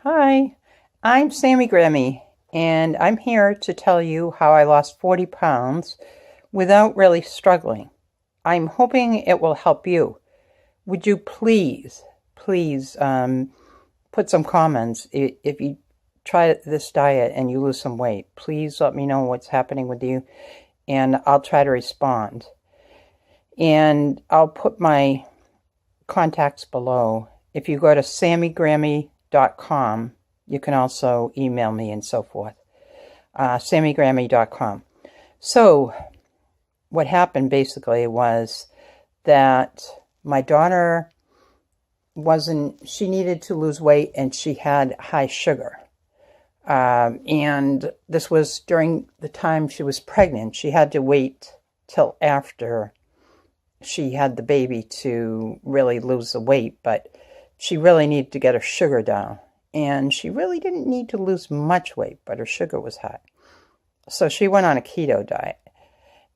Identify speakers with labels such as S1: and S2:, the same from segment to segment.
S1: Hi, I'm Sammy Grammy, and I'm here to tell you how I lost 40 pounds without really struggling. I'm hoping it will help you. Would you please put some comments if you try this diet and you lose some weight? Please let me know what's happening with you, and I'll try to respond. And I'll put my contacts below. If you go to sammygrammy.com, you can also email me and so forth. sammygrammy.com. So, what happened basically was that my daughter she needed to lose weight and she had high sugar. And this was during the time she was pregnant. She had to wait till after she had the baby to really lose the weight, but she really needed to get her sugar down. And she really didn't need to lose much weight, but her sugar was high. So she went on a keto diet.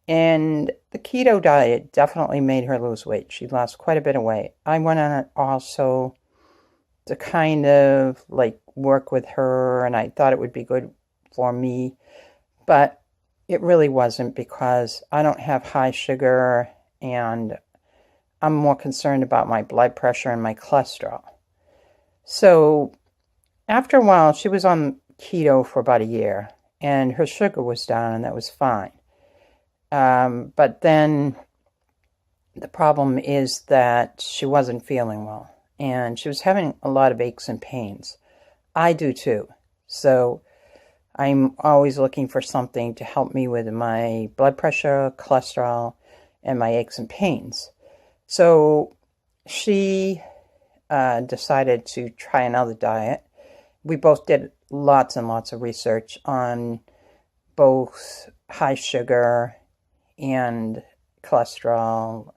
S1: And the keto diet definitely made her lose weight. She lost quite a bit of weight. I went on it also to kind of like work with her, and I thought it would be good for me. But it really wasn't because I don't have high sugar and I'm more concerned about my blood pressure and my cholesterol. So after a while, she was on keto for about a year, and her sugar was down, and that was fine. But then the problem is that she wasn't feeling well, and she was having a lot of aches and pains. I do too. So I'm always looking for something to help me with my blood pressure, cholesterol, and my aches and pains. So she decided to try another diet. We both did lots and lots of research on both high sugar and cholesterol,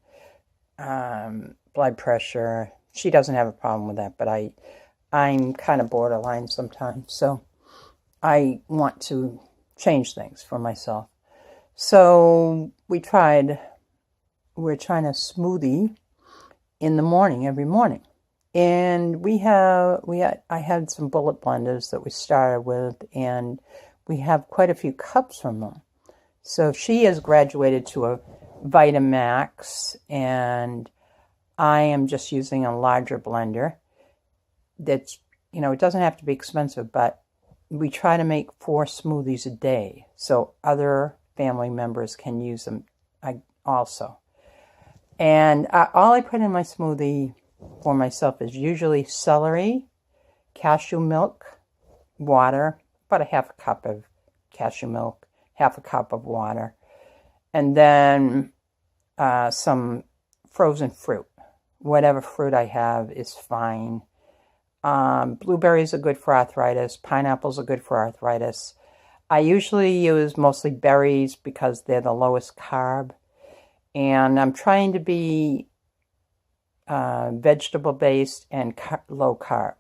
S1: blood pressure. She doesn't have a problem with that, but I'm kind of borderline sometimes, so I want to change things for myself. So we're trying a smoothie in the morning, every morning. And I had some bullet blenders that we started with, and we have quite a few cups from them. So she has graduated to a Vitamax, and I am just using a larger blender. That's, it doesn't have to be expensive, but we try to make 4 smoothies a day so other family members can use them also. And all I put in my smoothie for myself is usually celery, cashew milk, water, about a half a cup of cashew milk, half a cup of water, and then some frozen fruit. Whatever fruit I have is fine. Blueberries are good for arthritis. Pineapples are good for arthritis. I usually use mostly berries because they're the lowest carb. And I'm trying to be vegetable-based and low carb.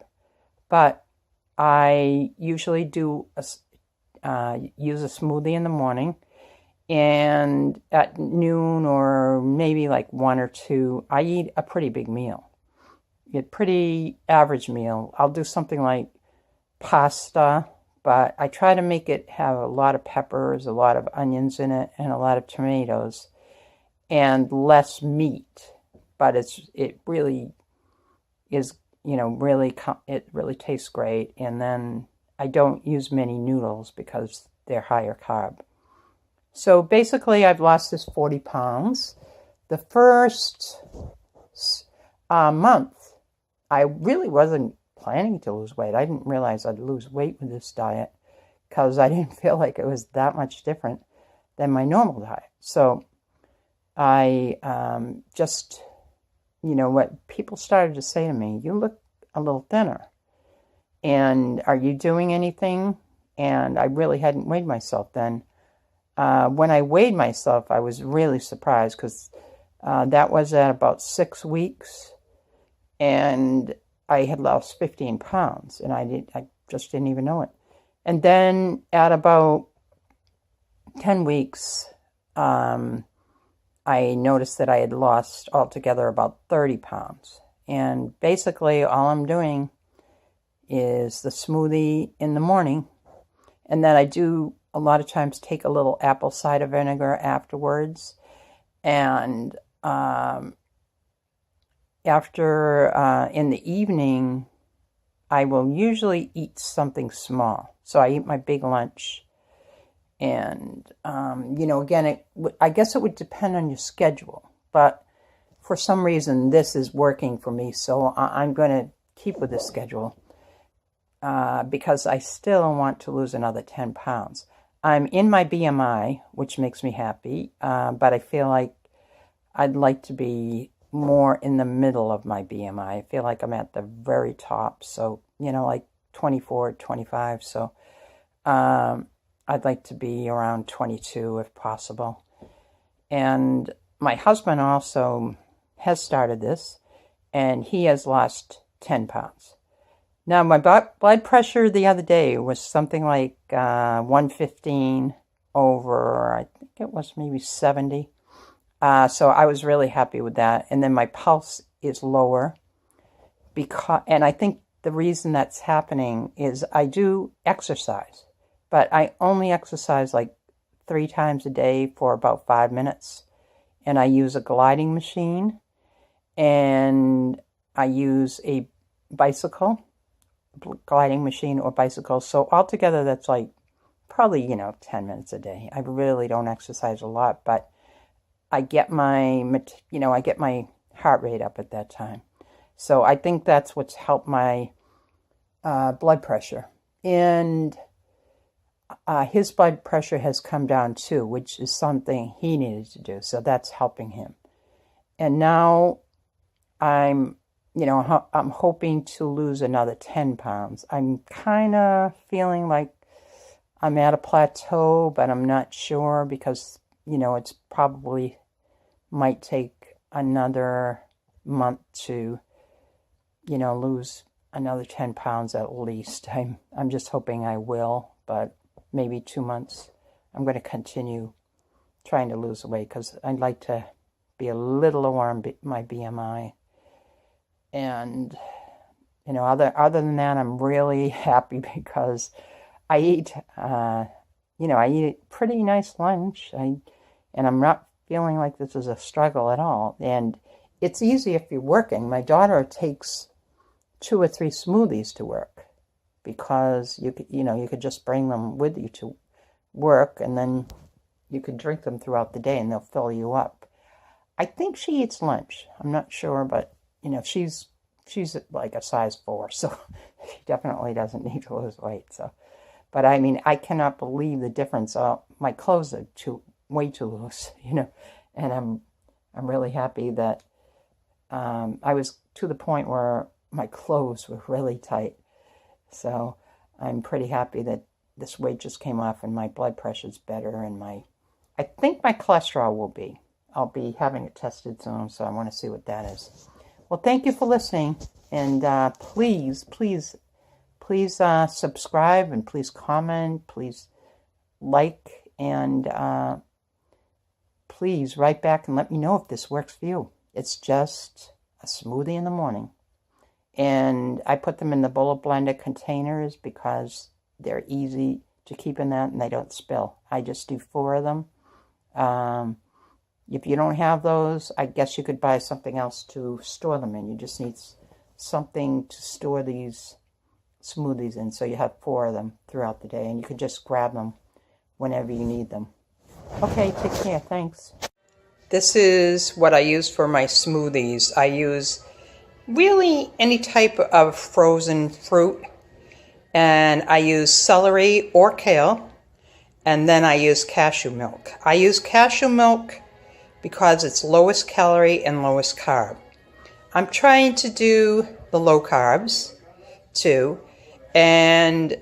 S1: But I usually use a smoothie in the morning. And at noon or maybe like 1 or 2, I eat a pretty big meal. A pretty average meal. I'll do something like pasta, but I try to make it have a lot of peppers, a lot of onions in it, and a lot of tomatoes, and less meat. But it really is, it really tastes great. And then I don't use many noodles because they're higher carb. So basically, I've lost this 40 pounds. The first month, I really wasn't planning to lose weight. I didn't realize I'd lose weight with this diet because I didn't feel like it was that much different than my normal diet. So I just, what people started to say to me, you look a little thinner. And are you doing anything? And I really hadn't weighed myself then. When I weighed myself, I was really surprised because that was at about 6 weeks. And I had lost 15 pounds, and I just didn't even know it. And then at about 10 weeks, I noticed that I had lost altogether about 30 pounds. And basically all I'm doing is the smoothie in the morning. And then I do a lot of times take a little apple cider vinegar afterwards. And after, in the evening, I will usually eat something small. So I eat my big lunch. And, again, I guess it would depend on your schedule. But for some reason, this is working for me. So I'm going to keep with this schedule because I still want to lose another 10 pounds. I'm in my BMI, which makes me happy. But I feel like I'd like to be more in the middle of my BMI. I feel like I'm at the very top. So, like 24, 25. So I'd like to be around 22 if possible. And my husband also has started this, and he has lost 10 pounds. Now, my blood pressure the other day was something like 115 over, I think it was maybe 70. So I was really happy with that. And then my pulse is lower, and I think the reason that's happening is I do exercise, but I only exercise like 3 times a day for about 5 minutes. And I use a gliding machine, and I use a gliding machine or bicycle. So altogether, that's like probably, 10 minutes a day. I really don't exercise a lot, but I get my heart rate up at that time. So I think that's what's helped my blood pressure. And his blood pressure has come down too, which is something he needed to do. So that's helping him. And now I'm hoping to lose another 10 pounds. I'm kind of feeling like I'm at a plateau, but I'm not sure because, it's probably might take another month to, lose another 10 pounds at least. I'm just hoping I will, but maybe 2 months. I'm going to continue trying to lose weight because I'd like to be a little lower on my BMI. And, other than that, I'm really happy because I eat, I eat a pretty nice lunch. And I'm not feeling like this is a struggle at all. And it's easy if you're working. My daughter takes 2 or 3 smoothies to work because you could just bring them with you to work, and then you could drink them throughout the day and they'll fill you up. I think she eats lunch. I'm not sure, but she's like a size 4, so she definitely doesn't need to lose weight. So, but I mean, I cannot believe the difference. My clothes are way too loose, and I'm really happy that I was to the point where my clothes were really tight. So I'm pretty happy that this weight just came off and my blood pressure's better, and I think my cholesterol I'll be having it tested soon, so I want to see what that is. Well, thank you for listening, and please subscribe, and please comment, please like, and please write back and let me know if this works for you. It's just a smoothie in the morning. And I put them in the bullet blender containers because they're easy to keep in that and they don't spill. I just do 4 of them. If you don't have those, I guess you could buy something else to store them in. You just need something to store these smoothies in. So you have 4 of them throughout the day, and you could just grab them whenever you need them. Okay, take care. Thanks. This is what I use for my smoothies. I use really any type of frozen fruit, and I use celery or kale, and then I use cashew milk. I use cashew milk because it's lowest calorie and lowest carb. I'm trying to do the low carbs too, and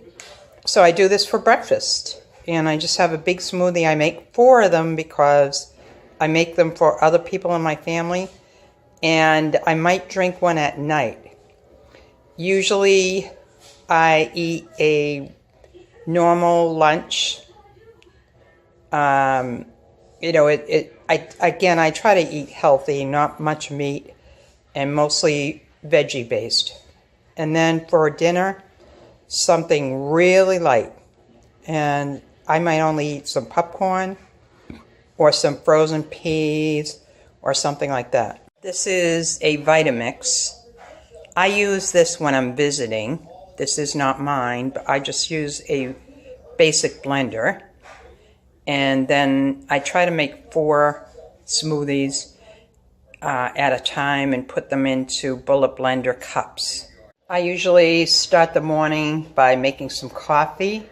S1: so I do this for breakfast, and I just have a big smoothie. I make 4 of them because I make them for other people in my family, and I might drink one at night. Usually I eat a normal lunch. I try to eat healthy, not much meat, and mostly veggie based. And then for dinner, something really light. And I might only eat some popcorn or some frozen peas or something like that. This is a Vitamix. I use this when I'm visiting. This is not mine, but I just use a basic blender. And then I try to make 4 smoothies at a time and put them into bullet blender cups. I usually start the morning by making some coffee,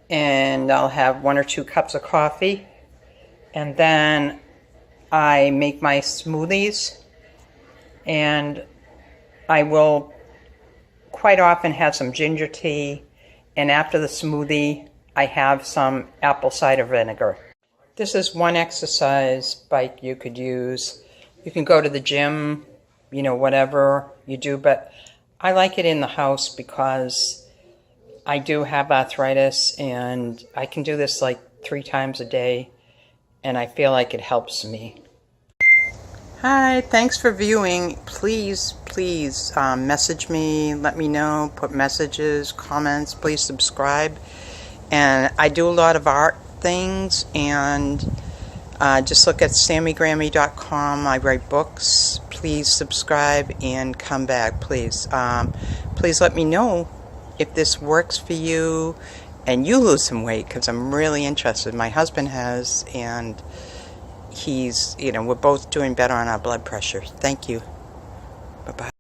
S1: and I'll have 1 or 2 cups of coffee, and then I make my smoothies, and I will quite often have some ginger tea, and after the smoothie I have some apple cider vinegar. This is one exercise bike you could use. You can go to the gym, you know, whatever you do, but I like it in the house because I do have arthritis and I can do this like 3 times a day and I feel like it helps me. Hi, thanks for viewing. Please message me, let me know, put messages, comments, please subscribe. And I do a lot of art things, and just look at sammygrammy.com. I write books. Please subscribe and come back, please. Please let me know if this works for you and you lose some weight, because I'm really interested. My husband has, and he's, you know, we're both doing better on our blood pressure. Thank you. Bye-bye.